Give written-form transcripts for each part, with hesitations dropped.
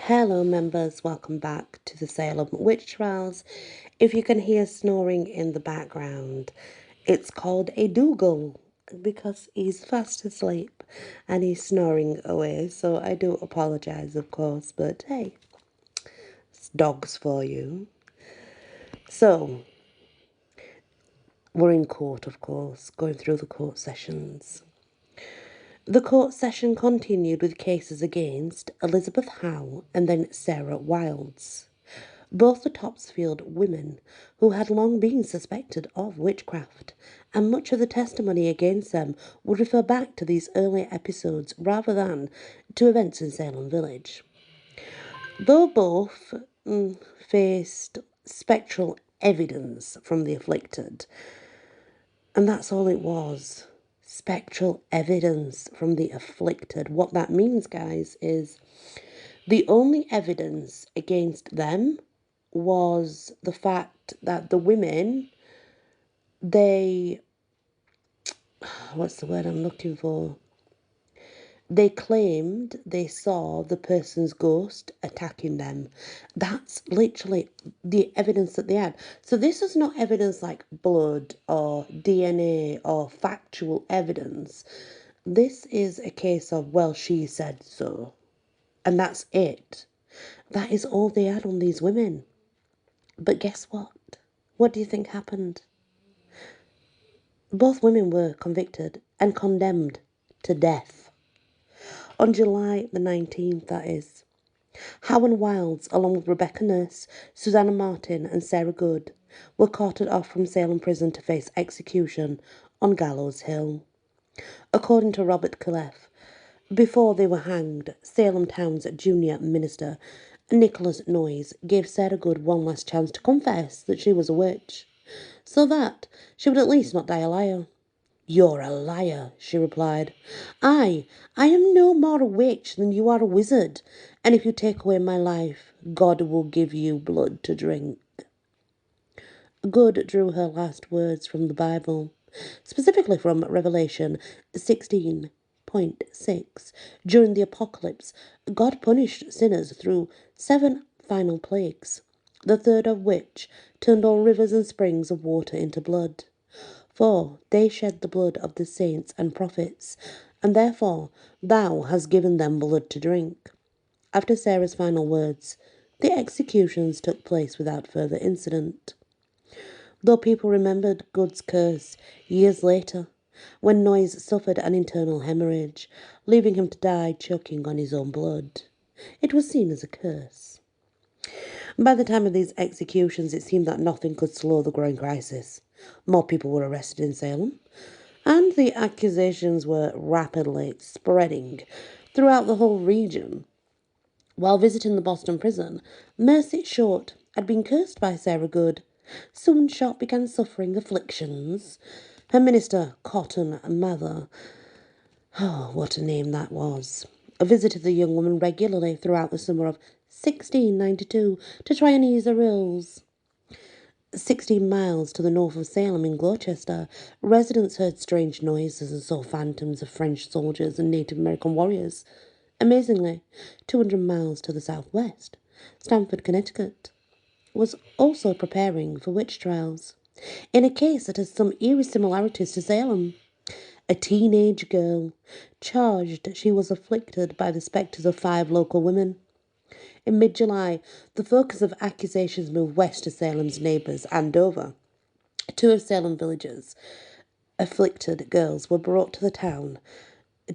Hello, members. Welcome back to the Salem Witch Trials. If you can hear snoring in the background, it's called a Dougal because he's fast asleep and he's snoring away. So I do apologize, of course, but hey, it's dogs for you. So we're in court, of course, going through the court sessions. The court session continued with cases against Elizabeth Howe and then Sarah Wilds, both the Topsfield women who had long been suspected of witchcraft, and much of the testimony against them would refer back to these earlier episodes rather than to events in Salem Village. Though both faced spectral evidence from the afflicted, and that's all it was. Spectral evidence from the afflicted. What that means, guys, is the only evidence against them was the fact that the women, they, what's the word I'm looking for? They claimed they saw the person's ghost attacking them. That's literally the evidence that they had. So this is not evidence like blood or DNA or factual evidence. This is a case of, well, she said so. And that's it. That is all they had on these women. But guess what? What do you think happened? Both women were convicted and condemned to death. On July the 19th, that is. Howe and Wilds, along with Rebecca Nurse, Susanna Martin and Sarah Good, were carted off from Salem prison to face execution on Gallows Hill. According to Robert Clef, before they were hanged, Salem Town's junior minister, Nicholas Noyes, gave Sarah Good one last chance to confess that she was a witch, so that she would at least not die a liar. "You're a liar," she replied. I am no more a witch than you are a wizard, and if you take away my life, God will give you blood to drink. Good drew her last words from the Bible, specifically from Revelation 16:6. During the apocalypse, God punished sinners through 7 final plagues, the third of which turned all rivers and springs of water into blood. For they shed the blood of the saints and prophets, and therefore thou hast given them blood to drink. After Sarah's final words, the executions took place without further incident. Though people remembered Good's curse years later, when Noyes suffered an internal hemorrhage, leaving him to die choking on his own blood, it was seen as a curse. By the time of these executions, it seemed that nothing could slow the growing crisis. More people were arrested in Salem, and the accusations were rapidly spreading throughout the whole region. While visiting the Boston prison, Mercy Short had been cursed by Sarah Good. Soon Short began suffering afflictions. Her minister, Cotton Mather, oh, what a name that was, visited the young woman regularly throughout the summer of 1692 to try and ease her ills. 16 miles to the north of Salem in Gloucester, residents heard strange noises and saw phantoms of French soldiers and Native American warriors. Amazingly, 200 miles to the southwest, Stamford, Connecticut, was also preparing for witch trials, in a case that has some eerie similarities to Salem. A teenage girl charged she was afflicted by the spectres of 5 local women. In mid-July, the focus of accusations moved west to Salem's neighbours, Andover. 2 of Salem villagers, afflicted girls, were brought to the town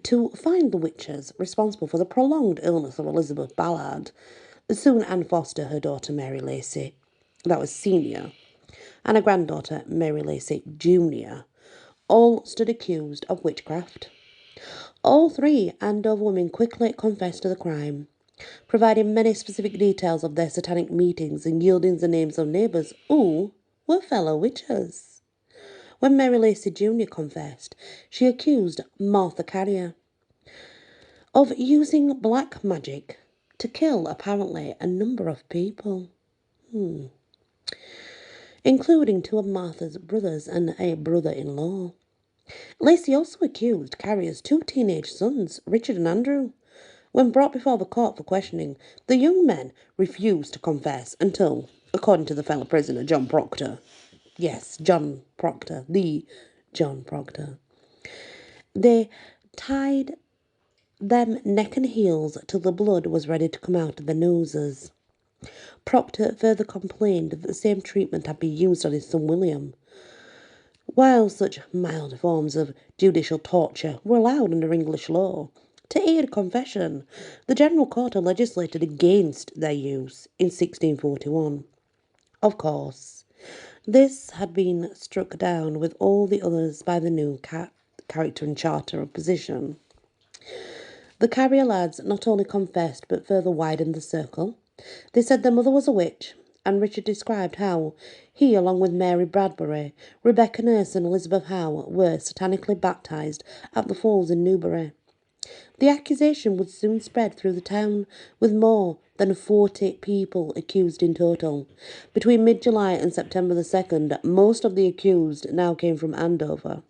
to find the witches responsible for the prolonged illness of Elizabeth Ballard. Soon Anne Foster, her daughter Mary Lacey, that was senior, and a granddaughter, Mary Lacey Junior, all stood accused of witchcraft. All 3 Andover women quickly confessed to the crime, providing many specific details of their satanic meetings and yielding the names of neighbours who were fellow witches. When Mary Lacey Jr. confessed, she accused Martha Carrier of using black magic to kill, apparently, a number of people, including 2 of Martha's brothers and a brother-in-law. Lacey also accused Carrier's 2 teenage sons, Richard and Andrew, When brought before the court for questioning, the young men refused to confess until, according to the fellow prisoner, John Proctor, yes, John Proctor, the John Proctor, they tied them neck and heels till the blood was ready to come out of their noses. Proctor further complained that the same treatment had been used on his son William. While such mild forms of judicial torture were allowed under English law, to aid confession, the General Court had legislated against their use in 1641. Of course, this had been struck down with all the others by the new character and charter of position. The carrier lads not only confessed but further widened the circle. They said their mother was a witch, and Richard described how he, along with Mary Bradbury, Rebecca Nurse and Elizabeth Howe, were satanically baptised at the falls in Newbury. The accusation would soon spread through the town, with more than 40 people accused in total. Between mid-July and September the 2nd, most of the accused now came from Andover.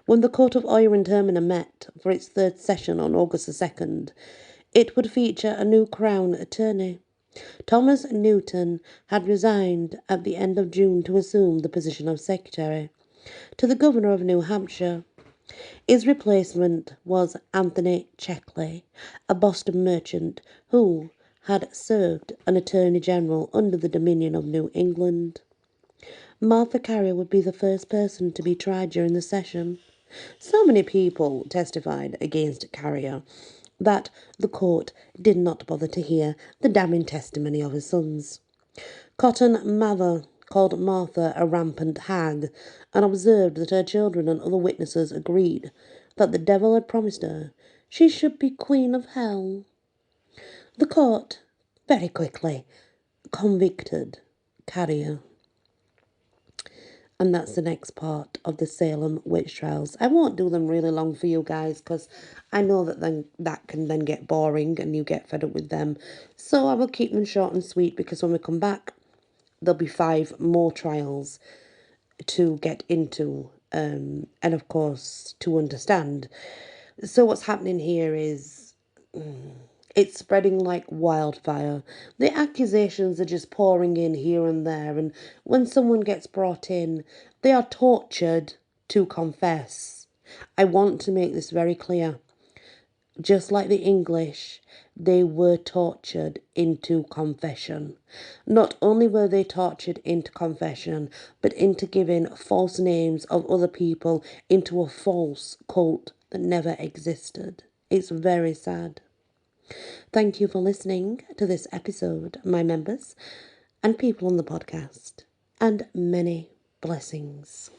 When the Court of Oyer and Terminer met for its third session on August the 2nd, it would feature a new Crown attorney. Thomas Newton had resigned at the end of June to assume the position of secretary to the governor of New Hampshire. His replacement was Anthony Checkley, a Boston merchant who had served an attorney general under the Dominion of New England. Martha Carrier would be the first person to be tried during the session. So many people testified against Carrier that the court did not bother to hear the damning testimony of his sons. Cotton Mather called Martha a rampant hag, and observed that her children and other witnesses agreed that the devil had promised her she should be queen of hell. The court very quickly convicted Carrier. And that's the next part of the Salem witch trials. I won't do them really long for you guys because I know that can then get boring and you get fed up with them. So I will keep them short and sweet because when we come back, there'll be 5 more trials to get into and of course to understand. So what's happening here is it's spreading like wildfire. The accusations are just pouring in here and there, and when someone gets brought in, they are tortured to confess. I want to make this very clear. Just like the English, they were tortured into confession. Not only were they tortured into confession, but into giving false names of other people into a false cult that never existed. It's very sad. Thank you for listening to this episode, my members and people on the podcast, and many blessings.